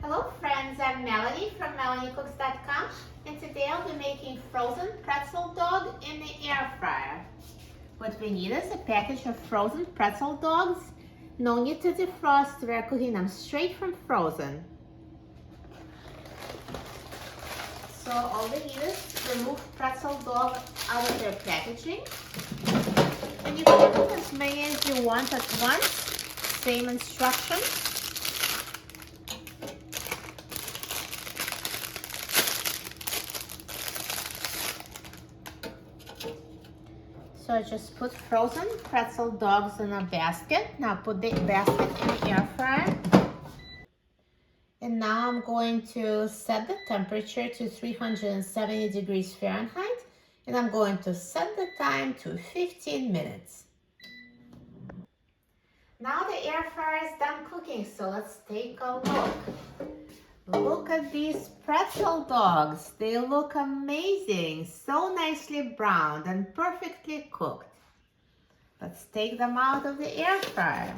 Hello friends, I'm Melanie from melaniecooks.com, and today I'll be making frozen pretzel dog in the air fryer. What we need is a package of frozen pretzel dogs. No need to defrost, we're cooking them straight from frozen. So all we need is remove pretzel dog out of their packaging. And you can cook as many as you want at once, same instructions. So I just put frozen pretzel dogs in a basket. Now put the basket in the air fryer. And now I'm going to set the temperature to 370 degrees Fahrenheit. And I'm going to set the time to 15 minutes. Now the air fryer is done cooking, so let's take a look. Look at these pretzel dogs. They look amazing, so nicely browned and perfectly cooked. Let's take them out of the air fryer.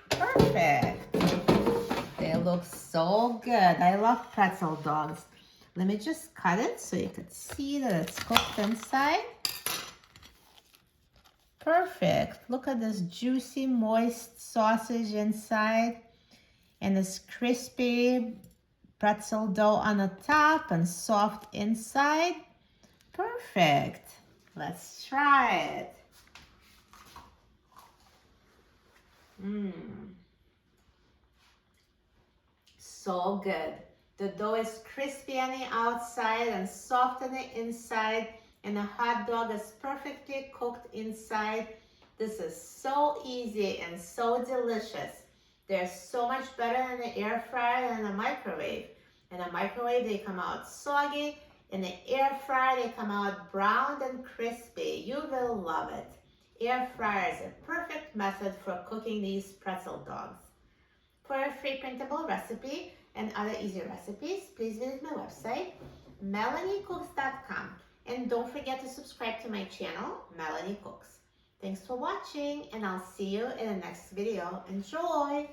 Perfect. They look so good. I love pretzel dogs. Let me just cut it so you can see that it's cooked inside. Perfect. Look at this juicy, moist sausage inside and this crispy pretzel dough on the top and soft inside. Perfect. Let's try it. So good. The dough is crispy on the outside and soft on the inside, and the hot dog is perfectly cooked inside. This is so easy and so delicious. They're so much better in the air fryer than the microwave. In the microwave, they come out soggy. In the air fryer, they come out browned and crispy. You will love it. Air fryer is a perfect method for cooking these pretzel dogs. For a free printable recipe and other easy recipes, please visit my website, melaniecooks.com. And don't forget to subscribe to my channel, Melanie Cooks. Thanks for watching, and I'll see you in the next video. Enjoy!